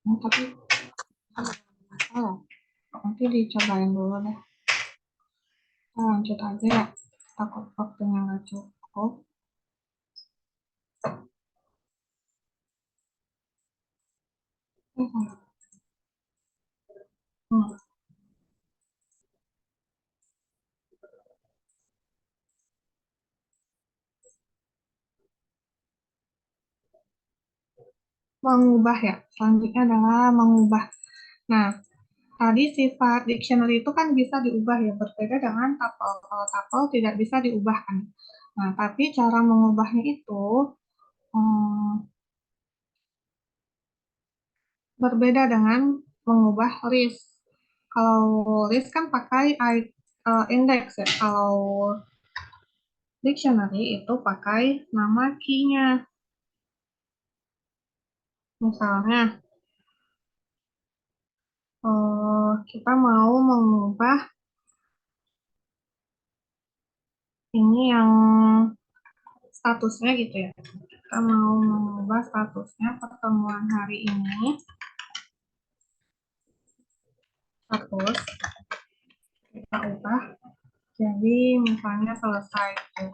Tapi oh, nanti dicobain dulu deh. Kita lanjut aja ya. Takut waktunya nggak cukup. Hmm. Mengubah ya. Selanjutnya adalah mengubah. Nah, tadi sifat dictionary itu kan bisa diubah ya, berbeda dengan tuple. Kalau tuple tidak bisa diubahkan. Nah, tapi cara mengubahnya itu berbeda dengan mengubah list. Kalau list kan pakai index ya. Kalau dictionary itu pakai nama key-nya. Misalnya, kita mau mengubah ini yang statusnya gitu ya. Kita mau mengubah statusnya pertemuan hari ini. Status kita ubah jadi misalnya selesai gitu.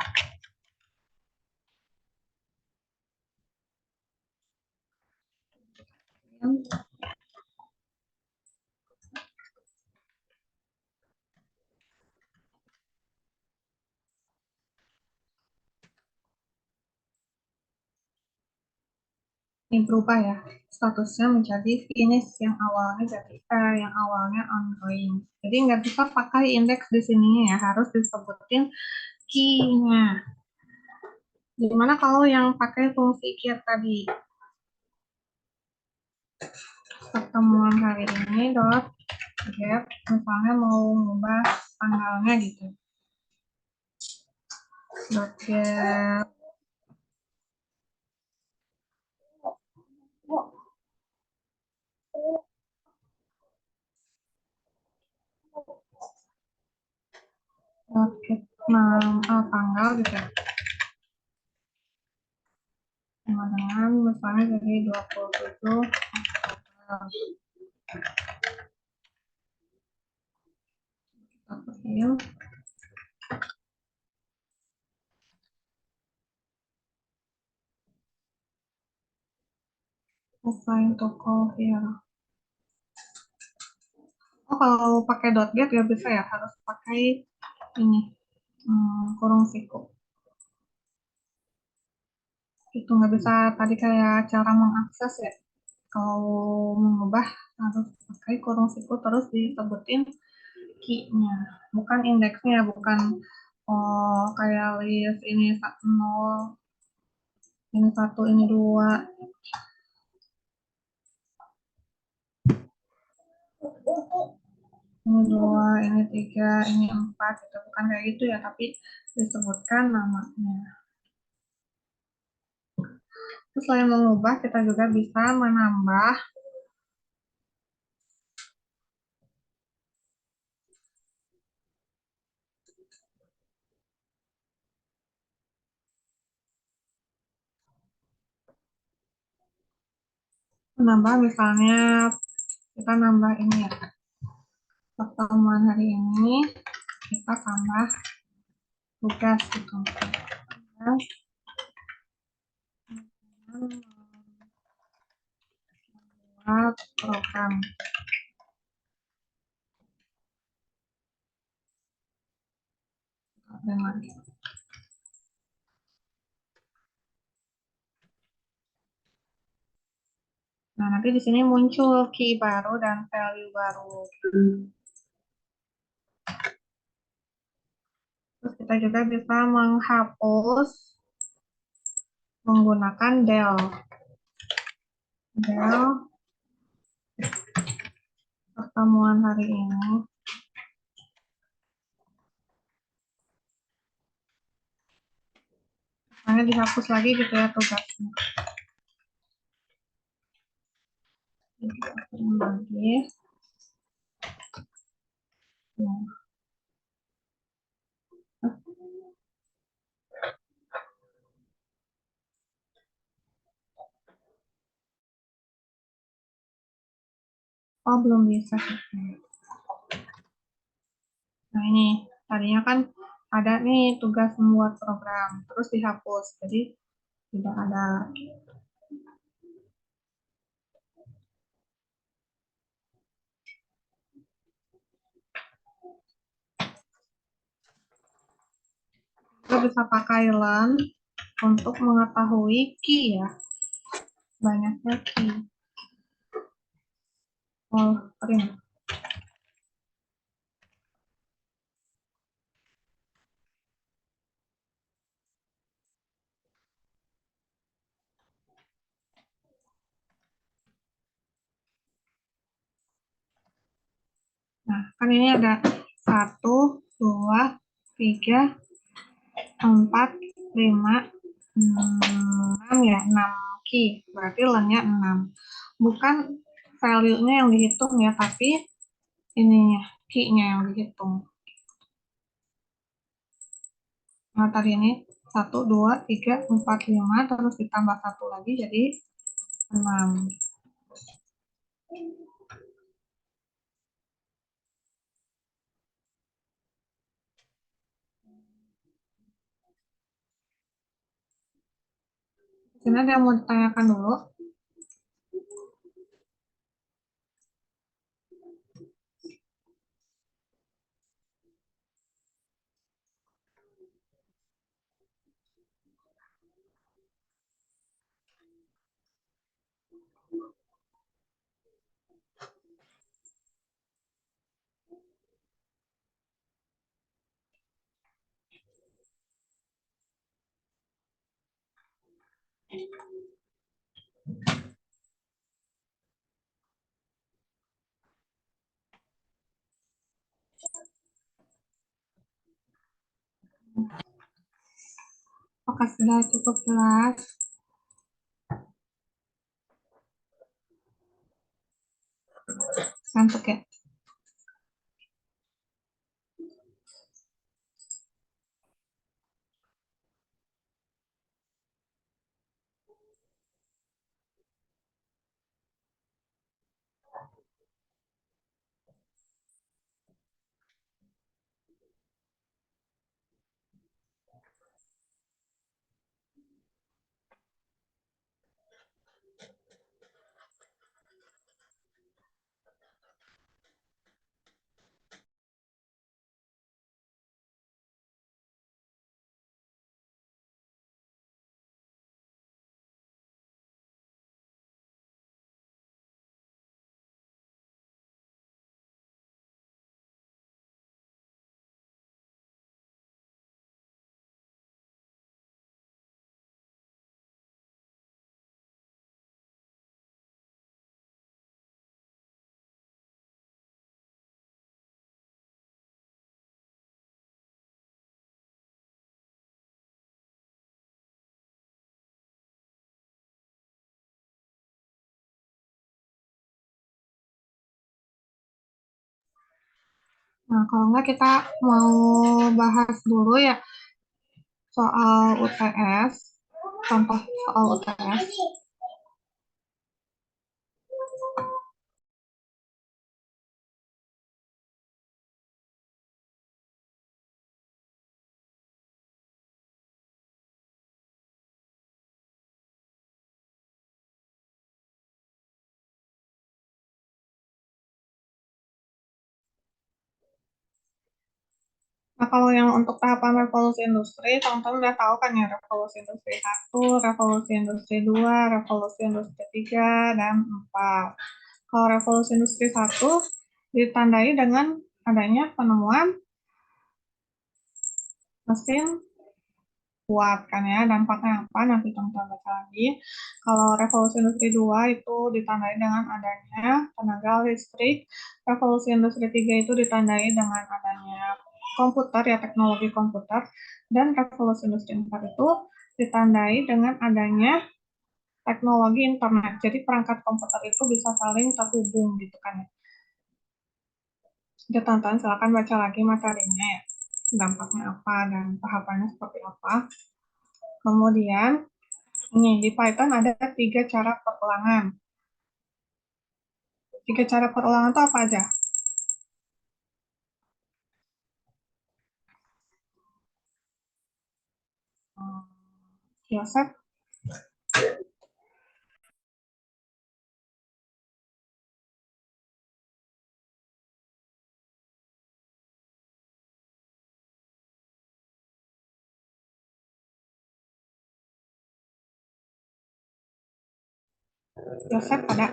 Ini berubah ya, statusnya menjadi finish yang awalnya yang awalnya ongoing. Jadi nggak bisa pakai indeks di sini ya, harus disebutin key-nya. Gimana kalau yang pakai fungsi get tadi? Pertemuan hari ini dot get, misalnya mau mengubah tanggalnya gitu. Dot get dot get tanggal gitu ya. Sama dengan misalnya jadi 27 April. Applying to call here. Oh, kalau pakai dot get nggak bisa ya, harus pakai ini kurung siku. Itu nggak bisa tadi kayak cara mengakses ya. Kalau mengubah harus pakai kurung siku terus disebutin key-nya, bukan indeksnya, bukan kayak list ini satu nol, ini satu, ini dua. Ini dua, ini tiga, ini empat, gitu. Bukan kayak gitu ya, tapi disebutkan namanya. Terus selain mengubah, kita juga bisa menambah misalnya kita nambah ini ya, pertemuan hari ini kita tambah tugas gitu. Tugas membuat program. Dan lagi. Nah, nanti di sini muncul key baru dan value baru. Terus kita juga bisa menghapus menggunakan del. Del pertemuan hari ini. Makanya dihapus lagi gitu ya tugasnya. Dihapus lagi. Nah. Oh, belum bisa. Nah, ini tadinya kan ada nih tugas membuat program, terus dihapus. Jadi tidak ada. Kita bisa pakai LAN untuk mengetahui key ya, banyaknya key. Oh, print. Nah, kan ini ada 1, 2, 3, 4, 5, 6 ya, 6 key. Berarti LAN-nya 6. Bukan value-nya yang dihitung ya, tapi ininya, key-nya yang dihitung. Nah, tadi ini 1, 2, 3, 4, 5, terus ditambah 1 lagi jadi 6. Sini ada yang mau ditanyakan dulu. Apakah sudah cukup jelas? Ngantuk ya? Nah, kalau enggak kita mau bahas dulu ya soal UTS, contoh soal UTS. Nah, kalau yang untuk tahapan revolusi industri, teman-teman udah tahu kan ya, revolusi industri 1, revolusi industri 2, revolusi industri 3, dan 4. Kalau revolusi industri 1 ditandai dengan adanya penemuan mesin kuat kan ya, dampaknya apa nanti teman-teman baca lagi. Kalau revolusi industri 2 itu ditandai dengan adanya tenaga listrik, revolusi industri 3 itu ditandai dengan adanya komputer ya, teknologi komputer, dan revolusi industri 4 itu ditandai dengan adanya teknologi internet. Jadi perangkat komputer itu bisa saling terhubung gitu kan ya. Jadi teman-teman silakan baca lagi materinya ya, dampaknya apa dan tahapannya seperti apa. Kemudian ini di Python ada 3 cara pengulangan. Tiga cara perulangan itu apa aja? Hmm, Yosef, Yosef ada.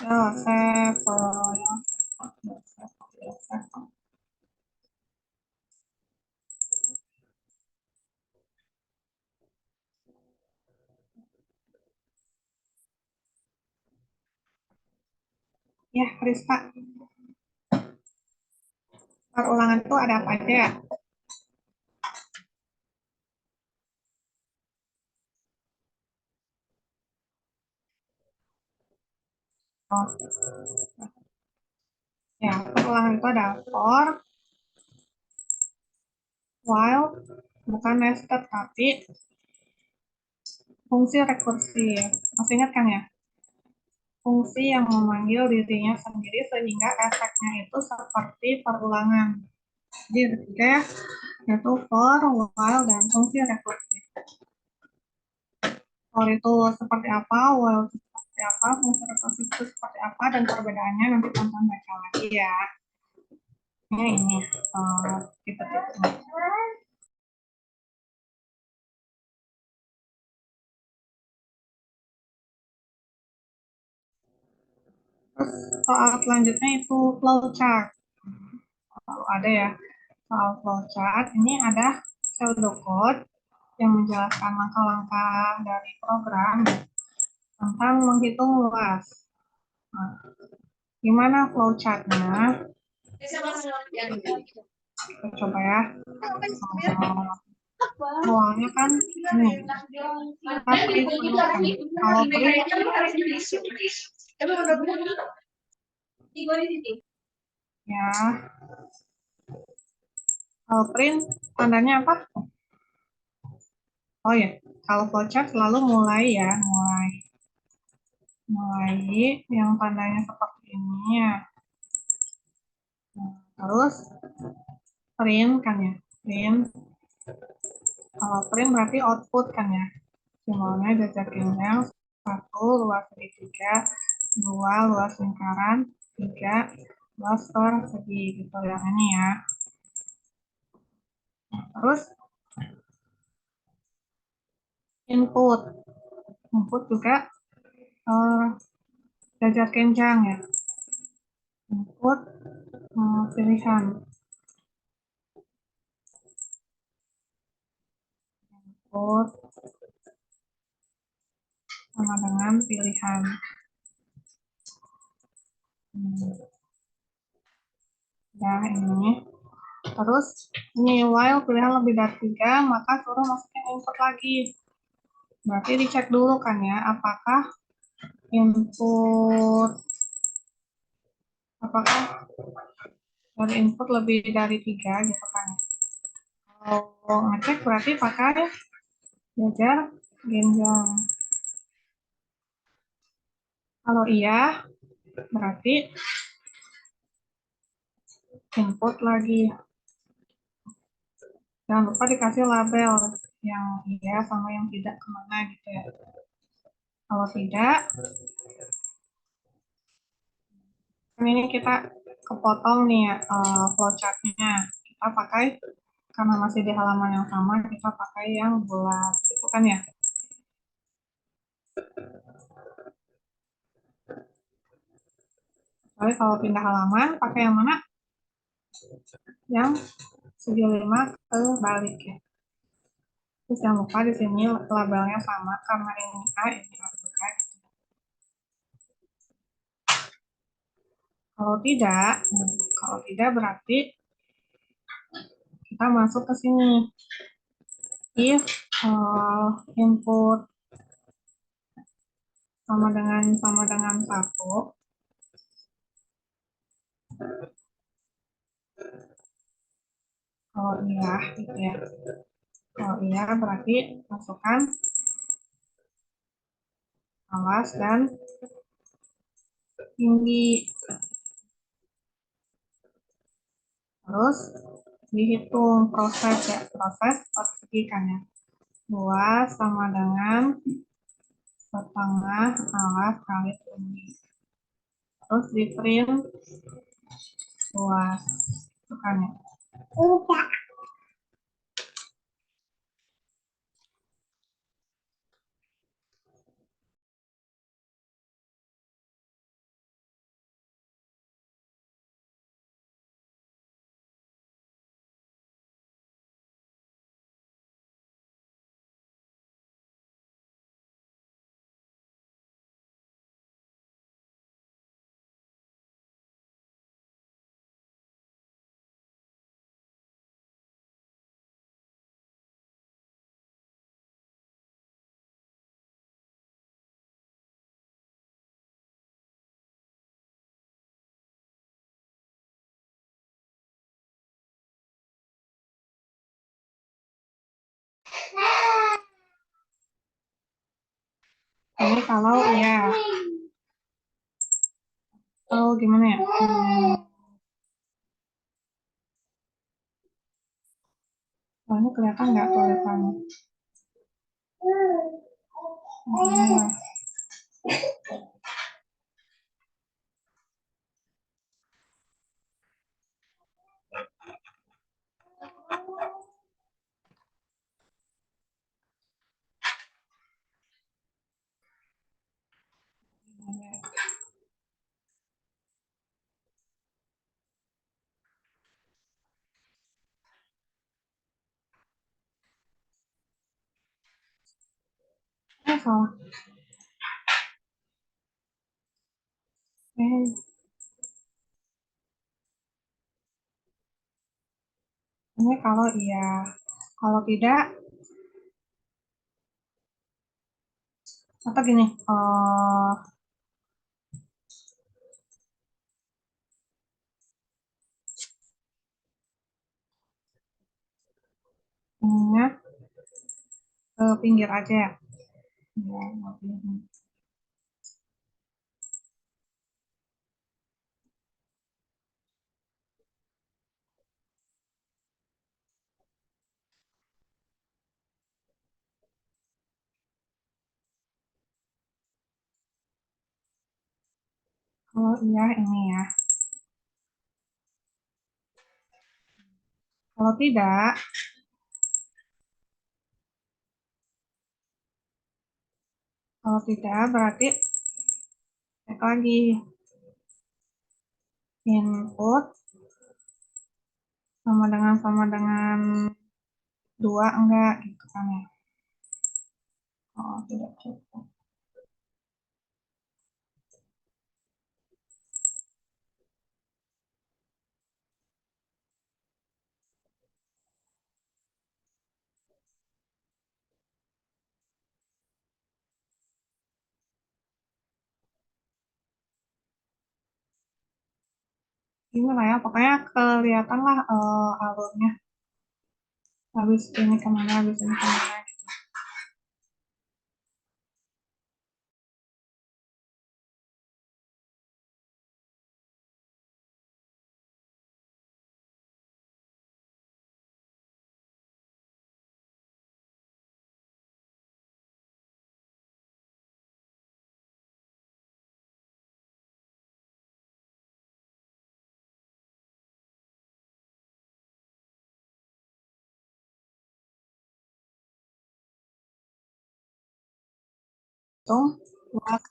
Yosef, Yosef, Yosef. Ya, Krista, perulangan itu ada apa aja ya? Oh, ya, perulangan itu ada for, while, bukan nested, tapi fungsi rekursif. Masih ingat kan ya? Fungsi yang memanggil dirinya sendiri sehingga efeknya itu seperti perulangan. Jadi ada tiga ya, yaitu for, while, dan fungsi rekursif. For itu seperti apa, while itu seperti apa, fungsi rekursif itu seperti apa, dan perbedaannya nanti tonton baca lagi ya. Ini tipe-tipenya. Terus soal selanjutnya itu flowchart. Kalau ada ya, soal flowchart ini ada pseudocode yang menjelaskan langkah-langkah dari program tentang menghitung luas. Nah, gimana flowchart-nya? Kita coba ya. Awalnya kan ini, kita print dulu kan. Kalau print ya, kalau print tandanya apa? Oh ya, kalau flowchart selalu mulai ya, mulai yang tandanya seperti ini ya. Nah, terus print kan ya, print. Kalau print berarti output kan ya. Simbolnya jajak genjang, satu luas segitiga, dua luas lingkaran, tiga luas persegi gitu yang ini ya. Terus input, input juga eh, jajak genjang ya. Input pilihan, input sama dengan pilihan. Ya ini. Terus ini while pilihan lebih dari tiga, maka suruh masukin input lagi. Berarti dicek dulu kan ya, input apakah dari input lebih dari tiga gitu kan. Kalau ngecek berarti pakai jajar genjang. Kalau iya, berarti input lagi. Jangan lupa dikasih label yang iya sama yang tidak kemana gitu ya. Kalau tidak, kan ini kita kepotong nih ya flowchartnya. Kita pakai, karena masih di halaman yang sama, kita pakai yang bulat. Itu kan ya. Tapi kalau pindah halaman, pakai yang mana? Yang segi 5 ke balik ya. Terus jangan lupa di sini labelnya sama karena ini A, ini A juga. Kalau tidak, kalau tidak berarti kita masuk ke sini. If input sama dengan satu, kalau iya gitu ya. Kalau iya berarti masukkan alas, dan tinggi. Terus dihitung proses persegi kan ya. Luas sama dengan setengah alas kali tinggi. Terus di print luas. Itu kan ya. Ini kalau ya, kalau gimana ya? Oh, ini kelihatan nggak tulisannya? Nah, salah. Ini kalau iya, kalau tidak, atau gini, ininya ke pinggir aja ya. Ya, kalau iya ini ya. Kalau tidak, berarti cek lagi input sama dengan dua enggak gitu kan ya. Oh, tidak cukup. Gimana ya, pokoknya kelihatan lah alurnya. Habis ini kemana, habis ini kemana. Hitung luas,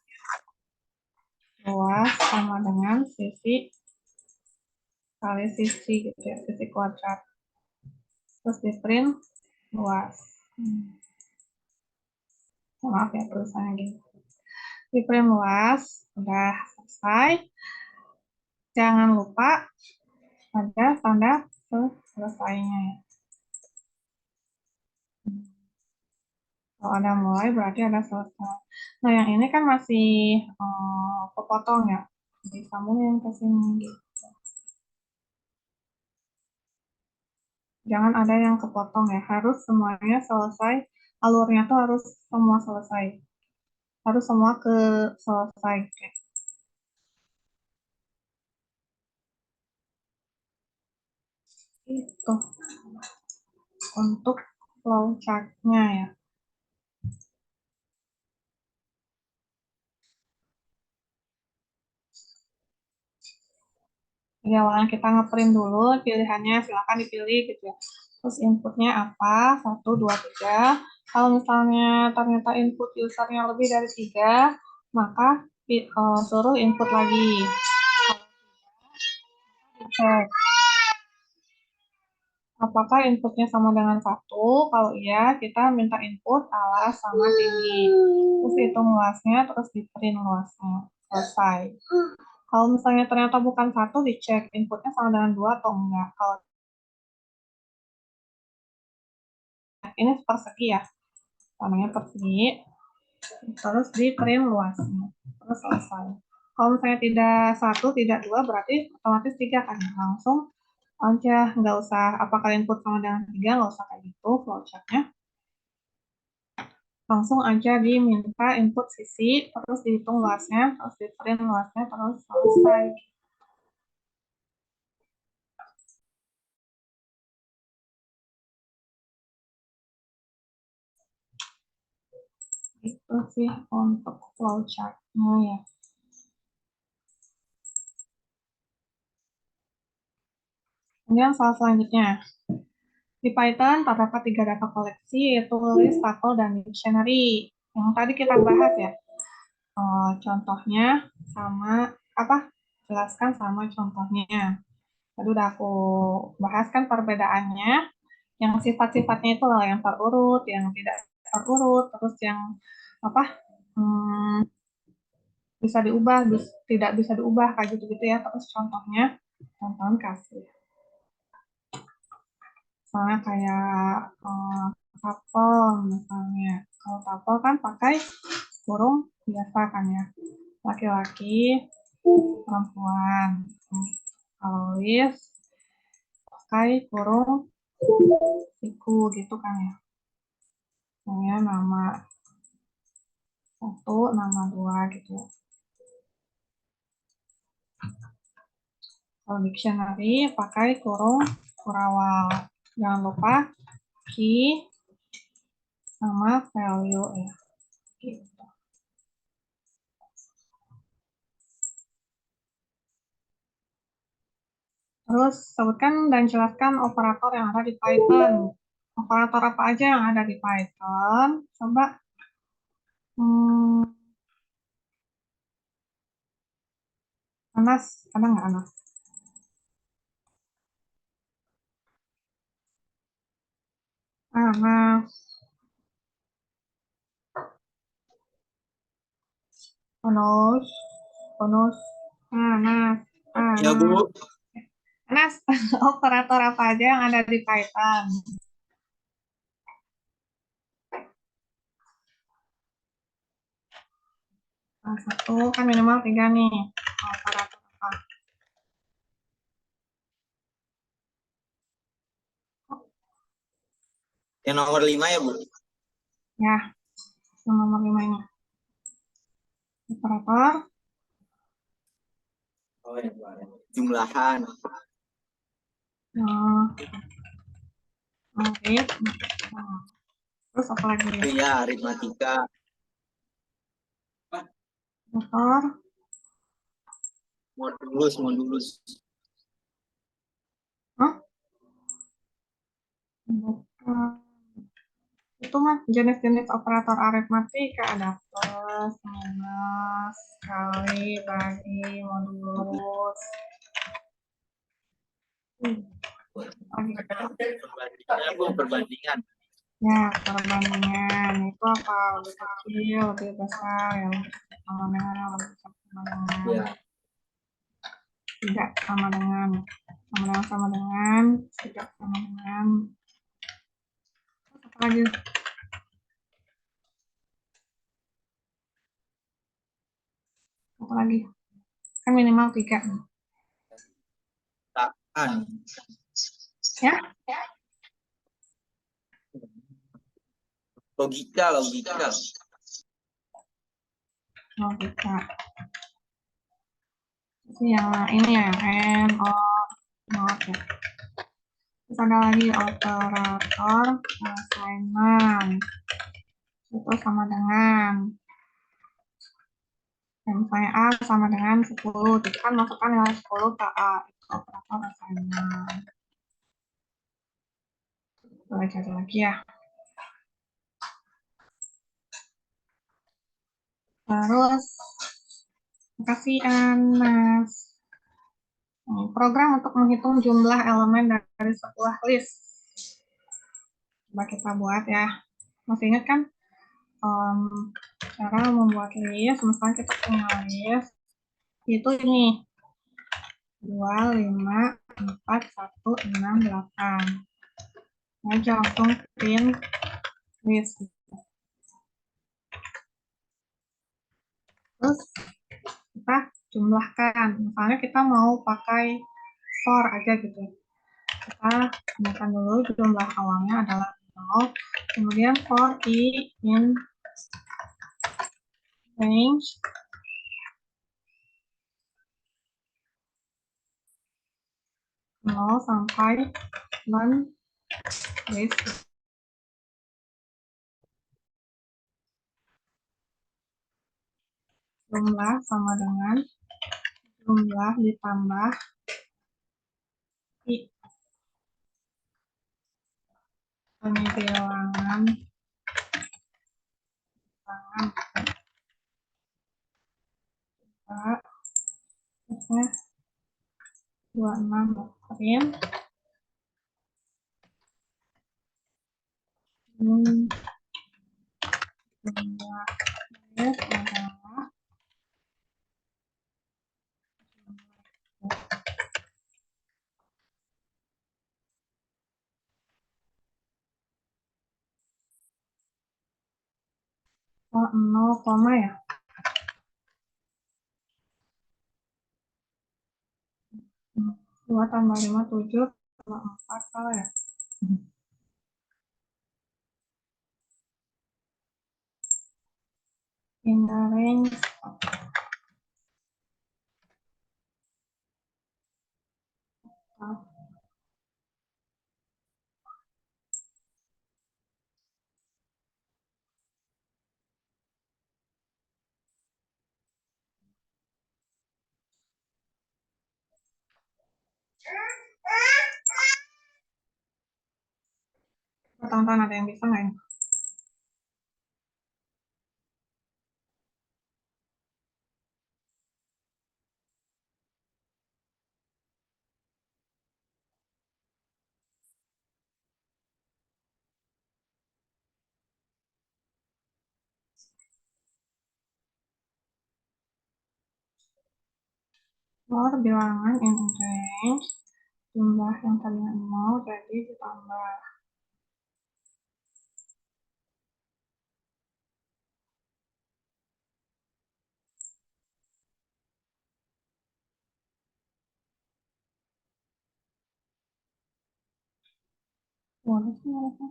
luas sama dengan sisi kali sisi gitu ya, sisi kuadrat. Terus di print luas. Maaf ya tulisannya gini. Di print luas, udah selesai. Jangan lupa ada tanda selesainya ya. Kalau ada mulai berarti ada selesai. Nah yang ini kan masih kepotong ya. Disambungin ke sini gitu. Jangan ada yang kepotong ya. Harus semuanya selesai. Alurnya tuh harus semua selesai. harus semua ke selesai. Itu untuk flowchart-nya ya. Jadi awalnya kita ngeprint dulu pilihannya, silakan dipilih gitu ya. Terus inputnya apa, 1, 2, 3. Kalau misalnya ternyata input usernya lebih dari 3, maka suruh input lagi. Cek apakah inputnya sama dengan 1. Kalau iya, kita minta input alas sama tinggi. Terus hitung luasnya, terus di print luasnya. Selesai. Kalau misalnya ternyata bukan 1, dicek inputnya sama dengan 2 atau enggak. Kalau ini persegi ya, namanya persegi, terus di print luasnya, terus selesai. Kalau misalnya tidak 1, tidak 2, berarti otomatis 3 kan, langsung aja, nggak usah apakah input sama dengan 3, nggak usah kayak gitu flowchartnya. Langsung aja diminta input sisi, terus dihitung luasnya, terus di print luasnya, terus selesai. Itu sih untuk flowchart-nya ya. Kemudian soal selanjutnya. Di Python terdapat 3 data koleksi, yaitu list, tuple, dan dictionary. Yang tadi kita bahas ya. Contohnya sama apa? Jelaskan sama contohnya. Tadi udah aku bahas kan perbedaannya. Yang sifat-sifatnya itu lah yang terurut, yang tidak terurut, terus yang apa? Bisa diubah, tidak bisa diubah kayak gitu-gitu ya. Terus contohnya, contohnya kasih. Soalnya kayak tuple misalnya. Kalau tuple kan pakai kurung biasa kan ya. Laki-laki, perempuan. Kalau list pakai kurung siku gitu kan ya. Misalnya nama 1, nama 2 gitu. Kalau dictionary pakai kurung kurawal. Jangan lupa key sama value ya. Gitu. Terus sebutkan dan jelaskan operator yang ada di Python. Operator apa aja yang ada di Python? Coba Anas, ada nggak Anas? Anas, Anas, Anas, Anas, Ya, Bu. Anas. Anas, operator apa aja yang ada di Python? Nah, 1 kan minimal 3 nih. Operator apa? Yang nomor 5 ya, Bu? Ya, yang nomor 5 ini. Operator. Oh, ya, jumlahan. Arif. Terus apa lagi? Iya, aritmatika. Motor. Modulus. Hah? Motor. Itu mah jenis-jenis operator aritmatika, ada plus, minus, kali, bagi, modulus. Perbandingan. Ya, perbandingan itu apa? Lebih kecil, lebih besar, yang sama dengan yang lebih besar sama dengan Ya. tidak sama dengan sama dengan tidak sama dengan apa lagi? Apa lagi? Kan minimal 3. Takan. Ya? Logika. logika. Jadi yang ini ya, and or not ya. Terus ada lagi operator assignment. Itu sama dengan misalnya A sama dengan 10. Jadi kan masukkan nilai 10 ke A. Itu operator assignment. Boleh cari lagi ya. Terus, kasih Anas. Program untuk menghitung jumlah elemen dari sebuah list. Coba kita buat ya. Masih ingat kan cara membuat list? Misalnya kita punya list. Itu ini. 2, 5, 4, 1, 6, 8. Nah, langsung print list. Terus kita jumlahkan. Misalnya kita mau pakai for aja gitu. Kita gunakan dulu jumlah awalnya adalah 0. Kemudian for i in range 0 sampai 1 list. Jumlah sama dengan jumlah ditambah i. Ini bilangan terusnya 26 print jumlah list adalah oh, 0, ya. 2 tambah 5, 7 tambah 4 salah ya. In the range of teman-teman ada yang bisa nggak ini? For bilangan in range jumlah yang tadinya 0 jadi ditambah. Boleh sih harusnya.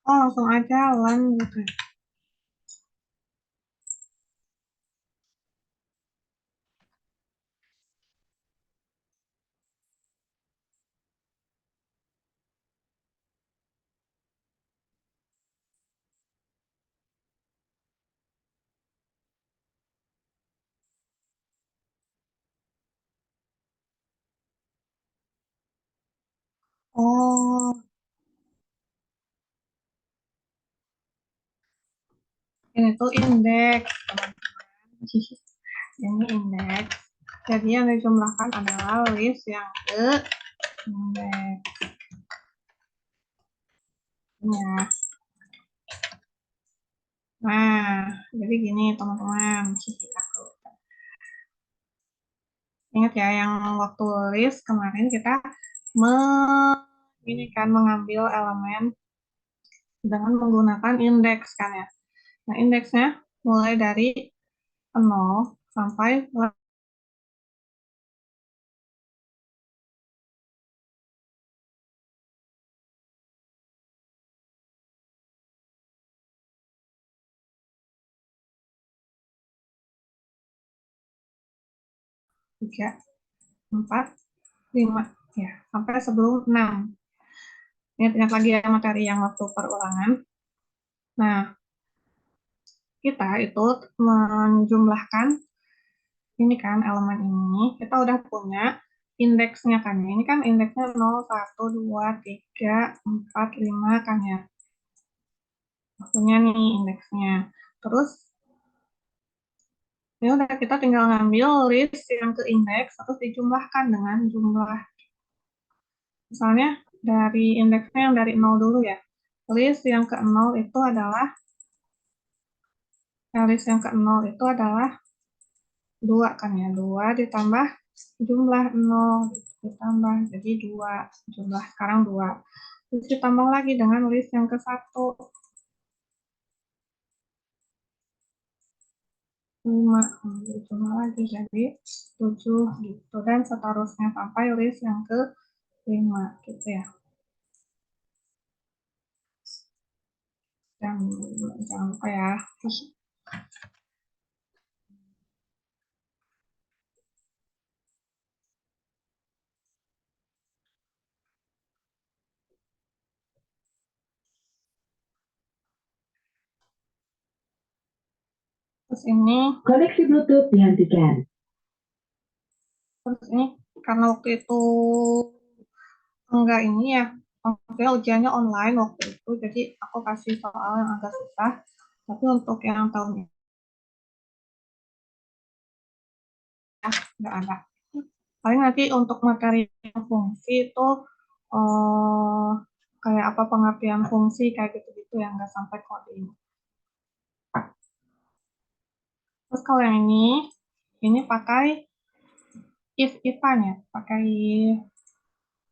Oh, langsung aja lan gitu. Oh, ini tuh indeks, teman-teman. Ini indeks. Jadi yang dijumlahkan adalah list yang ke indeks. Ya. Nah, jadi gini teman-teman. Ingat ya, yang waktu list kemarin kita ini kan mengambil elemen dengan menggunakan indeks kan ya. Nah, indeksnya mulai dari 0 sampai tiga, 4, 5, ya, sampai sebelum 6. Ingat-ingat lagi ya materi yang waktu perulangan. Nah, kita itu menjumlahkan ini kan elemen ini, kita udah punya indeksnya kan. Ini kan indeksnya 0, 1, 2, 3, 4, 5 kan ya. Punya nih indeksnya. Terus ya udah kita tinggal ngambil list yang ke indeks terus dijumlahkan dengan jumlah. Misalnya dari indeksnya yang dari 0 dulu ya. List yang ke 0 itu adalah list yang ke 0 itu adalah 2 kan ya. 2 ditambah jumlah 0 ditambah jadi 2 jumlah sekarang 2. Terus ditambah lagi dengan list yang ke 1 5 ditambah lagi jadi 7 gitu dan seterusnya sampai list yang ke 5 gitu ya. Jangan lupa ya. Terus ini Koneksi Bluetooth dihentikan. terus ini karena waktu itu enggak ini ya, maksudnya ujiannya online waktu itu, jadi aku kasih soal yang agak susah. Tapi untuk yang tahun ini enggak ada. Paling nanti untuk materi fungsi itu kayak apa pengertian fungsi kayak gitu-gitu yang enggak sampai coding. Terus kalau yang ini pakai if-ifan ya, pakai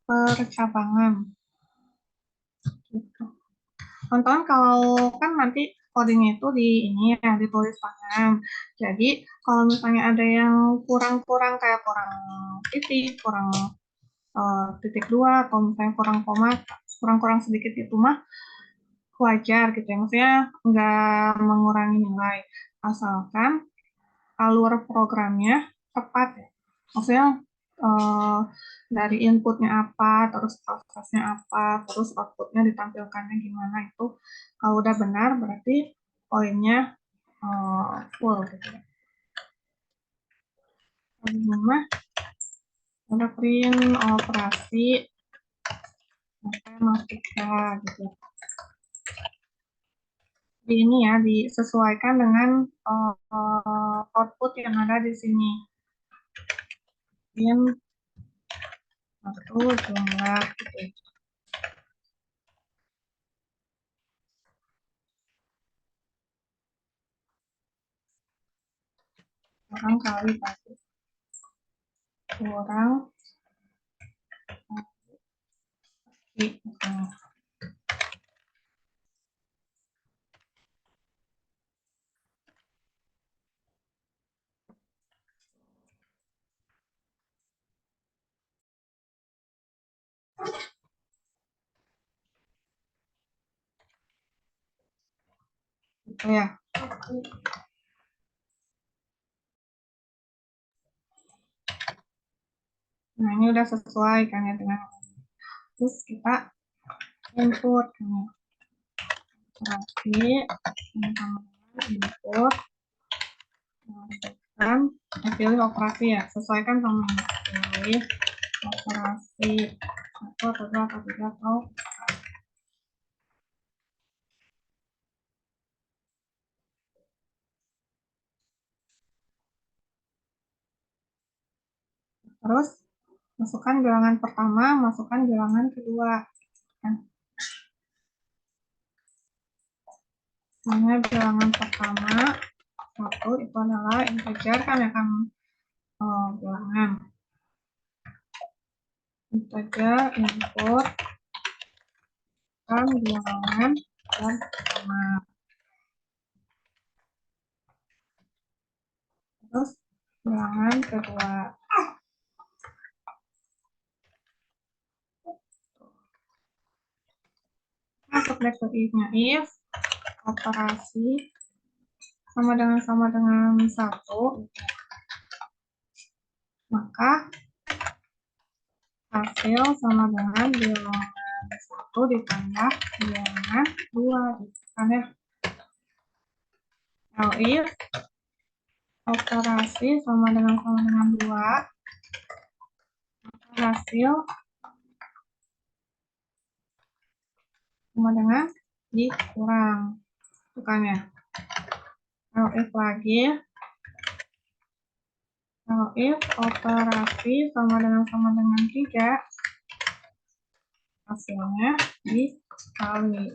percabangan. Gitu. Teman-teman kalau kan nanti codingnya itu di ini ya ditulis tangan. Jadi kalau misalnya ada yang kurang-kurang kayak kurang titik, kurang titik 2 atau misalnya kurang koma, kurang-kurang sedikit itu mah wajar gitu ya. Maksudnya nggak mengurangi nilai asalkan alur programnya tepat ya. Maksudnya eh, dari inputnya apa, terus prosesnya apa, terus outputnya ditampilkannya gimana itu kalau udah benar berarti poinnya full gitu ya. Rumah ada print operasi matematika gitu. Di ini ya disesuaikan dengan output yang ada di sini. Print satu jumlah gitu. Orang kali satu kurang gitu. Gitu ya. Nah ini udah sesuai kan ya dengan terus kita input kan operasi input dan pilih operasi ya sesuaikan sama pilih operasi atau dua atau tiga atau terus masukkan bilangan pertama, masukkan bilangan kedua. Misalnya bilangan pertama satu itu adalah integer kan ya kan bilangan integer input kan bilangan dan pertama. Terus bilangan kedua. Masuk back to if-nya. If operasi sama dengan 1, maka hasil sama dengan bilangan 1 ditambah bilangan 2 gitu kan ya. Now if operasi sama dengan 2, maka hasil sama dengan dikurang, bukan ya. Now if lagi, now if operasi sama dengan 3, hasilnya dikali.